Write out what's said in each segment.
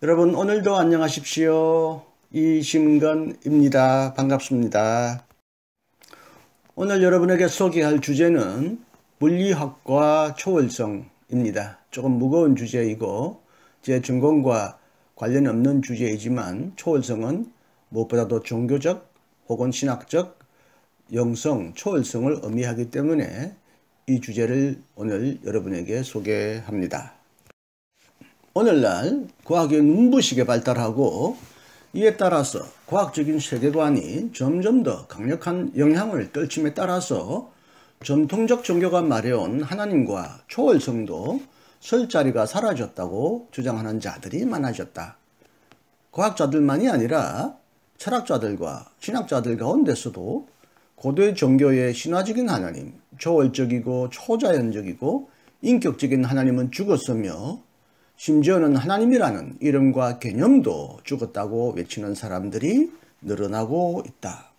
여러분 오늘도 안녕하십시오. 이심건입니다. 반갑습니다. 오늘 여러분에게 소개할 주제는 물리학과 초월성입니다. 조금 무거운 주제이고 제 전공과 관련 없는 주제이지만 초월성은 무엇보다도 종교적 혹은 신학적 영성, 초월성을 의미하기 때문에 이 주제를 오늘 여러분에게 소개합니다. 오늘날 과학의 눈부시게 발달하고 이에 따라서 과학적인 세계관이 점점 더 강력한 영향을 떨침에 따라서 전통적 종교가 말해온 하나님과 초월성도 설 자리가 사라졌다고 주장하는 자들이 많아졌다. 과학자들만이 아니라 철학자들과 신학자들 가운데서도 고대 종교의 신화적인 하나님, 초월적이고 초자연적이고 인격적인 하나님은 죽었으며 심지어는 하나님이라는 이름과 개념도 죽었다고 외치는 사람들이 늘어나고 있다.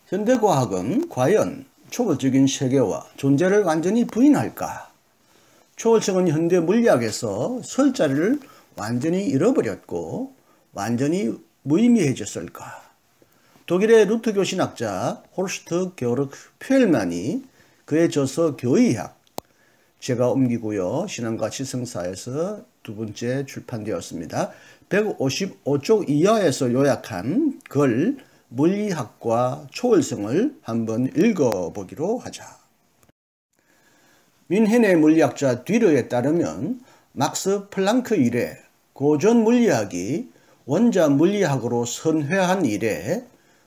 현대과학은 과연 초월적인 세계와 존재를 완전히 부인할까? 초월성은 현대 물리학에서 설 자리를 완전히 잃어버렸고 완전히 무의미해졌을까? 독일의 루트교 신학자 호르스트 게오르크 퓨엘만이 그의 저서 교의학, 제가 옮기고요. 신앙과 지성사에서 두 번째 출판되었습니다. 155쪽 이하에서 요약한 글 물리학과 초월성을 한번 읽어보기로 하자. 뮌헨의 물리학자 뒤르에 따르면 막스 플랑크 이래 고전 물리학이 원자 물리학으로 선회한 이래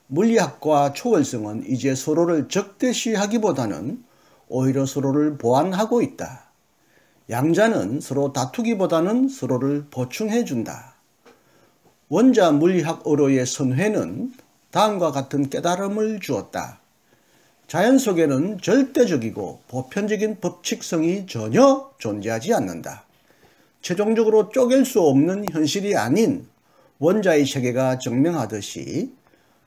물리학과 초월성은 이제 서로를 적대시하기보다는 오히려 서로를 보완하고 있다. 양자는 서로 다투기보다는 서로를 보충해준다. 원자 물리학으로의 선회는 다음과 같은 깨달음을 주었다. 자연 속에는 절대적이고 보편적인 법칙성이 전혀 존재하지 않는다. 최종적으로 쪼갤 수 없는 현실이 아닌 원자의 세계가 증명하듯이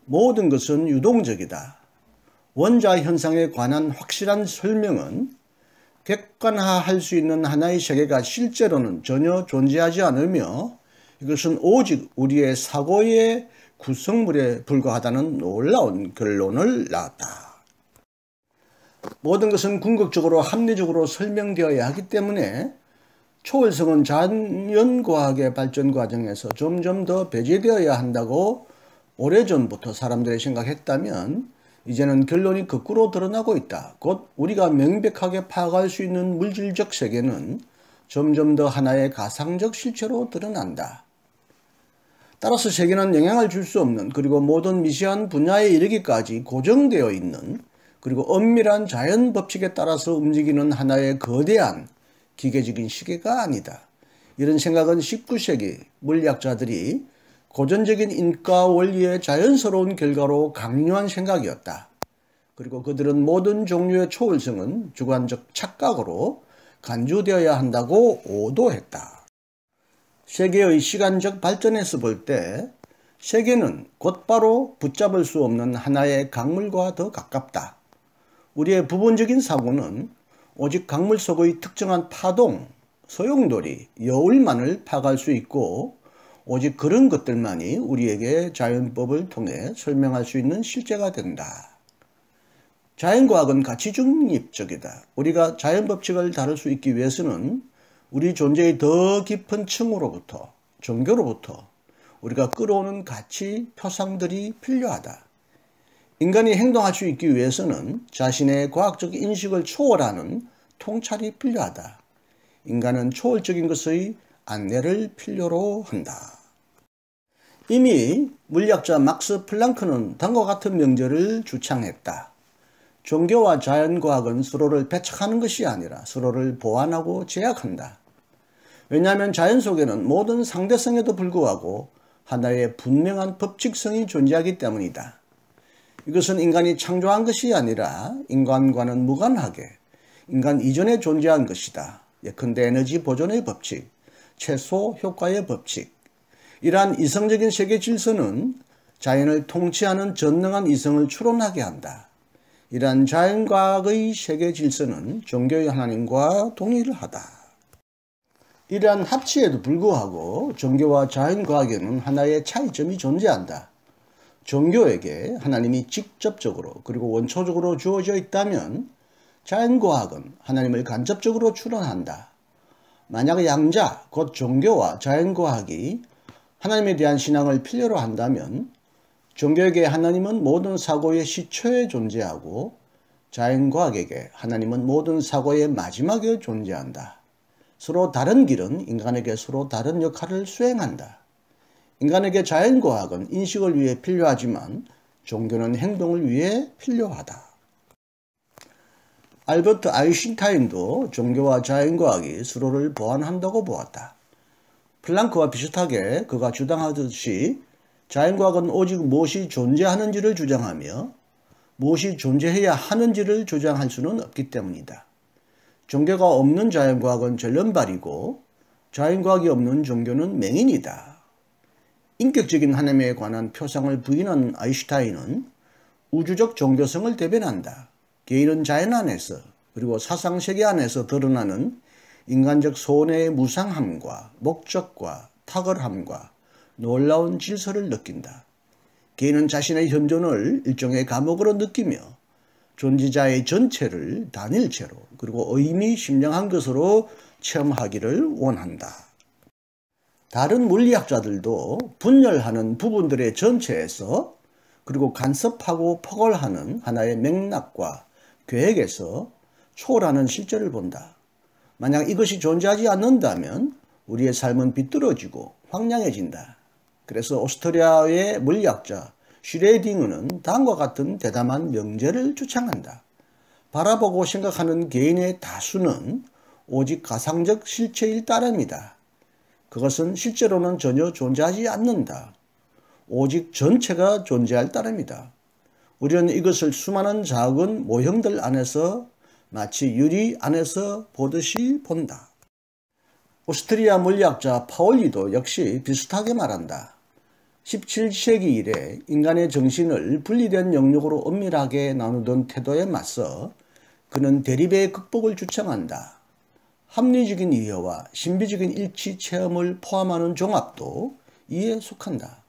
모든 것은 유동적이다. 원자 현상에 관한 확실한 설명은 객관화할 수 있는 하나의 세계가 실제로는 전혀 존재하지 않으며 이것은 오직 우리의 사고의 구성물에 불과하다는 놀라운 결론을 낳았다. 모든 것은 궁극적으로 합리적으로 설명되어야 하기 때문에 초월성은 자연과학의 발전 과정에서 점점 더 배제되어야 한다고 오래전부터 사람들이 생각했다면 이제는 결론이 거꾸로 드러나고 있다. 곧 우리가 명백하게 파악할 수 있는 물질적 세계는 점점 더 하나의 가상적 실체로 드러난다. 따라서 세계는 영향을 줄 수 없는 그리고 모든 미세한 분야에 이르기까지 고정되어 있는 그리고 엄밀한 자연 법칙에 따라서 움직이는 하나의 거대한 기계적인 시계가 아니다. 이런 생각은 19세기 물리학자들이 고전적인 인과 원리의 자연스러운 결과로 강요한 생각이었다. 그리고 그들은 모든 종류의 초월성은 주관적 착각으로 간주되어야 한다고 오도했다. 세계의 시간적 발전에서 볼 때 세계는 곧바로 붙잡을 수 없는 하나의 강물과 더 가깝다. 우리의 부분적인 사고는 오직 강물 속의 특정한 파동, 소용돌이, 여울만을 파악할 수 있고 오직 그런 것들만이 우리에게 자연법을 통해 설명할 수 있는 실제가 된다. 자연과학은 가치 중립적이다. 우리가 자연법칙을 다룰 수 있기 위해서는 우리 존재의 더 깊은 층으로부터, 종교로부터 우리가 끌어오는 가치, 표상들이 필요하다. 인간이 행동할 수 있기 위해서는 자신의 과학적 인식을 초월하는 통찰이 필요하다. 인간은 초월적인 것의 안내를 필요로 한다. 이미 물리학자 막스 플랑크는 다음과 같은 명제를 주창했다. 종교와 자연과학은 서로를 배척하는 것이 아니라 서로를 보완하고 제약한다. 왜냐하면 자연 속에는 모든 상대성에도 불구하고 하나의 분명한 법칙성이 존재하기 때문이다. 이것은 인간이 창조한 것이 아니라 인간과는 무관하게 인간 이전에 존재한 것이다. 예컨대 에너지 보존의 법칙, 최소 효과의 법칙. 이러한 이성적인 세계 질서는 자연을 통치하는 전능한 이성을 추론하게 한다. 이러한 자연과학의 세계 질서는 종교의 하나님과 동일하다. 이러한 합치에도 불구하고 종교와 자연과학에는 하나의 차이점이 존재한다. 종교에게 하나님이 직접적으로 그리고 원초적으로 주어져 있다면 자연과학은 하나님을 간접적으로 추론한다. 만약 양자, 곧 종교와 자연과학이 하나님에 대한 신앙을 필요로 한다면 종교에게 하나님은 모든 사고의 시초에 존재하고 자연과학에게 하나님은 모든 사고의 마지막에 존재한다. 서로 다른 길은 인간에게 서로 다른 역할을 수행한다. 인간에게 자연과학은 인식을 위해 필요하지만 종교는 행동을 위해 필요하다. 알버트 아인슈타인도 종교와 자연과학이 서로를 보완한다고 보았다. 플랑크와 비슷하게 그가 주장하듯이 자연과학은 오직 무엇이 존재하는지를 주장하며 무엇이 존재해야 하는지를 주장할 수는 없기 때문이다. 종교가 없는 자연과학은 절름발이고 자연과학이 없는 종교는 맹인이다. 인격적인 하나님에 관한 표상을 부인한 아인슈타인은 우주적 종교성을 대변한다. 개인은 자연 안에서 그리고 사상세계 안에서 드러나는 인간적 손해의 무상함과 목적과 탁월함과 놀라운 질서를 느낀다. 개인은 자신의 현존을 일종의 감옥으로 느끼며 존재자의 전체를 단일체로 그리고 의미심장한 것으로 체험하기를 원한다. 다른 물리학자들도 분열하는 부분들의 전체에서 그리고 간섭하고 포괄하는 하나의 맥락과 계획에서 초월하는 실제를 본다. 만약 이것이 존재하지 않는다면 우리의 삶은 비뚤어지고 황량해진다. 그래서 오스트리아의 물리학자 슈레딩어는 다음과 같은 대담한 명제를 주창한다. 바라보고 생각하는 개인의 다수는 오직 가상적 실체일 따름이다. 그것은 실제로는 전혀 존재하지 않는다. 오직 전체가 존재할 따름이다. 우리는 이것을 수많은 작은 모형들 안에서 마치 유리 안에서 보듯이 본다. 오스트리아 물리학자 파울리도 역시 비슷하게 말한다. 17세기 이래 인간의 정신을 분리된 영역으로 엄밀하게 나누던 태도에 맞서 그는 대립의 극복을 주창한다. 합리적인 이해와 신비적인 일치 체험을 포함하는 종합도 이에 속한다.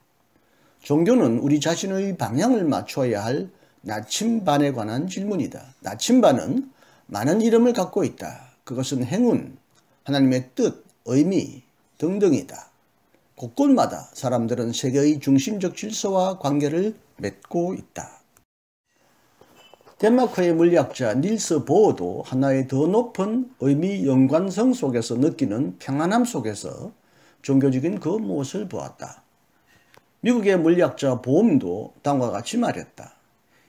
종교는 우리 자신의 방향을 맞춰야 할 나침반에 관한 질문이다. 나침반은 많은 이름을 갖고 있다. 그것은 행운, 하나님의 뜻, 의미 등등이다. 곳곳마다 사람들은 세계의 중심적 질서와 관계를 맺고 있다. 덴마크의 물리학자 닐스 보어도 하나의 더 높은 의미 연관성 속에서 느끼는 평안함 속에서 종교적인 그 무엇을 보았다. 미국의 물리학자 보험도 다음과 같이 말했다.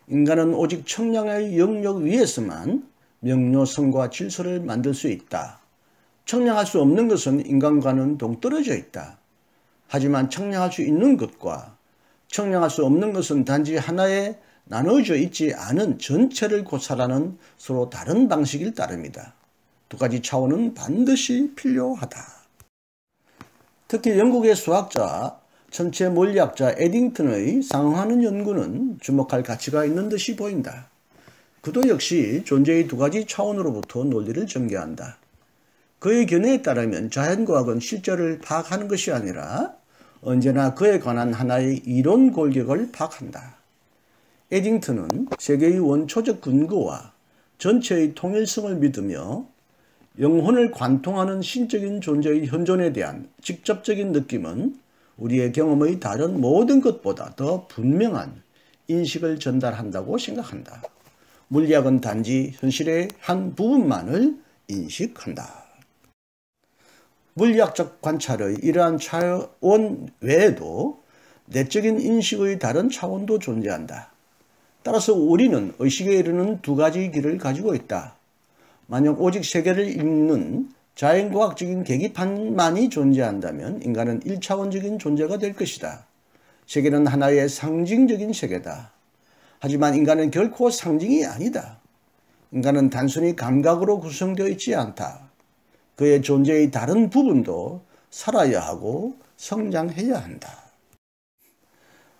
인간은 오직 청량의 영역 위에서만 명료성과 질서를 만들 수 있다. 청량할 수 없는 것은 인간과는 동떨어져 있다. 하지만 청량할 수 있는 것과 청량할 수 없는 것은 단지 하나의 나눠져 있지 않은 전체를 고찰하는 서로 다른 방식일 따름이다. 두 가지 차원은 반드시 필요하다. 특히 영국의 수학자 천체 물리학자 에딩턴의 상응하는 연구는 주목할 가치가 있는 듯이 보인다. 그도 역시 존재의 두 가지 차원으로부터 논리를 전개한다. 그의 견해에 따르면 자연과학은 실제를 파악하는 것이 아니라 언제나 그에 관한 하나의 이론 골격을 파악한다. 에딩턴은 세계의 원초적 근거와 전체의 통일성을 믿으며 영혼을 관통하는 신적인 존재의 현존에 대한 직접적인 느낌은 우리의 경험의 다른 모든 것보다 더 분명한 인식을 전달한다고 생각한다. 물리학은 단지 현실의 한 부분만을 인식한다. 물리학적 관찰의 이러한 차원 외에도 내적인 인식의 다른 차원도 존재한다. 따라서 우리는 의식에 이르는 두 가지 길을 가지고 있다. 만약 오직 세계를 읽는 자연과학적인 계기판만이 존재한다면 인간은 1차원적인 존재가 될 것이다. 세계는 하나의 상징적인 세계다. 하지만 인간은 결코 상징이 아니다. 인간은 단순히 감각으로 구성되어 있지 않다. 그의 존재의 다른 부분도 살아야 하고 성장해야 한다.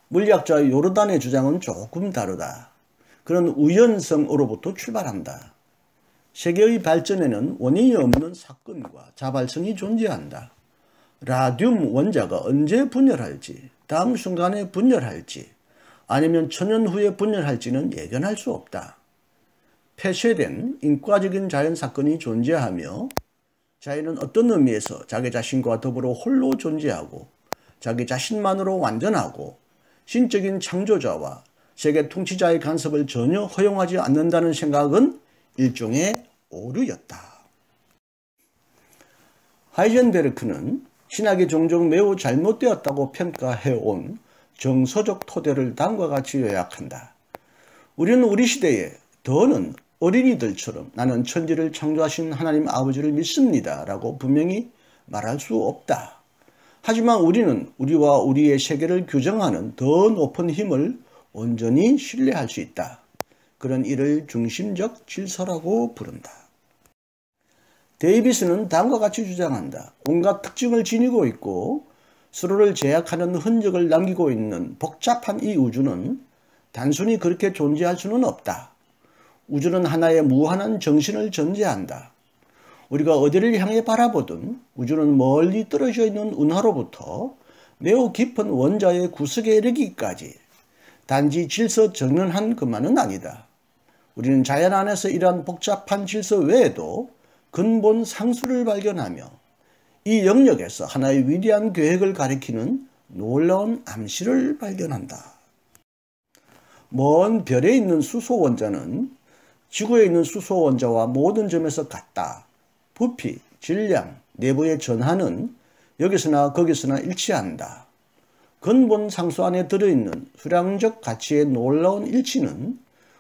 물리학자 요르단의 주장은 조금 다르다. 그는 우연성으로부터 출발한다. 세계의 발전에는 원인이 없는 사건과 자발성이 존재한다. 라듐 원자가 언제 분열할지, 다음 순간에 분열할지, 아니면 천년 후에 분열할지는 예견할 수 없다. 폐쇄된 인과적인 자연사건이 존재하며 자연은 어떤 의미에서 자기 자신과 더불어 홀로 존재하고 자기 자신만으로 완전하고 신적인 창조자와 세계 통치자의 간섭을 전혀 허용하지 않는다는 생각은 일종의 오류였다. 하이젠베르크는 신학이 종종 매우 잘못되었다고 평가해온 정서적 토대를 다음과 같이 요약한다. 우리는 우리 시대에 더는 어린이들처럼 나는 천지를 창조하신 하나님 아버지를 믿습니다 라고 분명히 말할 수 없다. 하지만 우리는 우리와 우리의 세계를 규정하는 더 높은 힘을 온전히 신뢰할 수 있다. 그런 일을 중심적 질서라고 부른다. 데이비스는 다음과 같이 주장한다. 온갖 특징을 지니고 있고 서로를 제약하는 흔적을 남기고 있는 복잡한 이 우주는 단순히 그렇게 존재할 수는 없다. 우주는 하나의 무한한 정신을 전제한다. 우리가 어디를 향해 바라보든 우주는 멀리 떨어져 있는 운하로부터 매우 깊은 원자의 구석에 이르기까지 단지 질서 정연한 것만은 아니다. 우리는 자연 안에서 이러한 복잡한 질서 외에도 근본 상수를 발견하며 이 영역에서 하나의 위대한 계획을 가리키는 놀라운 암시를 발견한다. 먼 별에 있는 수소 원자는 지구에 있는 수소 원자와 모든 점에서 같다. 부피, 질량, 내부의 전하는 여기서나 거기서나 일치한다. 근본 상수 안에 들어있는 수량적 가치의 놀라운 일치는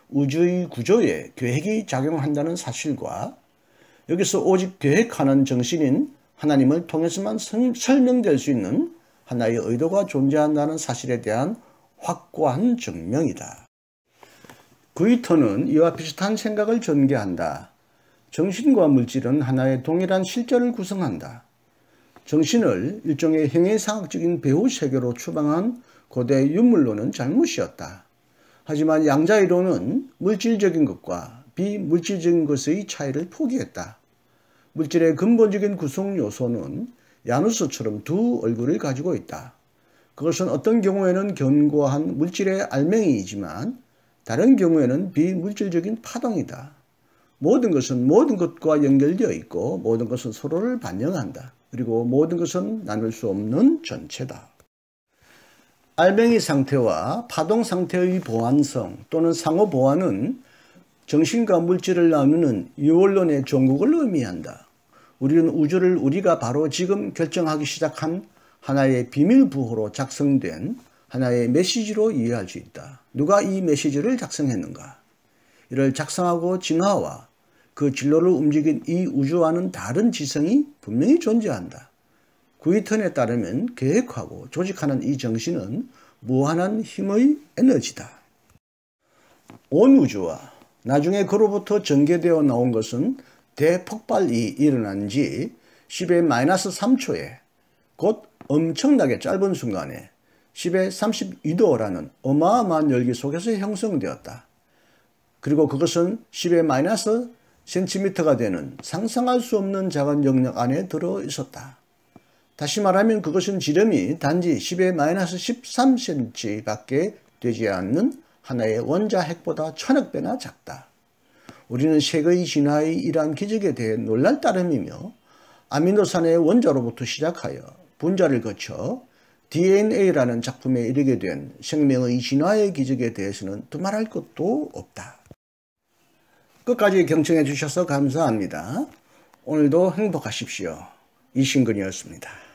우주의 구조에 계획이 작용한다는 사실과 여기서 오직 계획하는 정신인 하나님을 통해서만 설명될 수 있는 하나의 의도가 존재한다는 사실에 대한 확고한 증명이다. 구이터는 이와 비슷한 생각을 전개한다. 정신과 물질은 하나의 동일한 실제를 구성한다. 정신을 일종의 형이상학적인 배후 세계로 추방한 고대 윤물론은 잘못이었다. 하지만 양자이론은 물질적인 것과 비물질적인 것의 차이를 포기했다. 물질의 근본적인 구성 요소는 야누스처럼 두 얼굴을 가지고 있다. 그것은 어떤 경우에는 견고한 물질의 알맹이이지만 다른 경우에는 비물질적인 파동이다. 모든 것은 모든 것과 연결되어 있고 모든 것은 서로를 반영한다. 그리고 모든 것은 나눌 수 없는 전체다. 알맹이 상태와 파동 상태의 보완성 또는 상호 보완은 정신과 물질을 나누는 유월론의 종국을 의미한다. 우리는 우주를 우리가 바로 지금 결정하기 시작한 하나의 비밀 부호로 작성된 하나의 메시지로 이해할 수 있다. 누가 이 메시지를 작성했는가? 이를 작성하고 진화와 그 진로를 움직인 이 우주와는 다른 지성이 분명히 존재한다. 구이턴에 따르면 계획하고 조직하는 이 정신은 무한한 힘의 에너지다. 온 우주와 나중에 그로부터 전개되어 나온 것은 대폭발이 일어난 지 10의 -3초에 곧 엄청나게 짧은 순간에 10의 32도라는 어마어마한 열기 속에서 형성되었다. 그리고 그것은 10의 -cm가 되는 상상할 수 없는 작은 영역 안에 들어 있었다. 다시 말하면 그것은 지름이 단지 10의 -13cm 밖에 되지 않는 하나의 원자 핵보다 1000억 배나 작다. 우리는 세계의 진화의 이러한 기적에 대해 놀랄 따름이며 아미노산의 원자로부터 시작하여 분자를 거쳐 DNA라는 작품에 이르게 된 생명의 진화의 기적에 대해서는 두말할 것도 없다. 끝까지 경청해 주셔서 감사합니다. 오늘도 행복하십시오. 이신근이었습니다.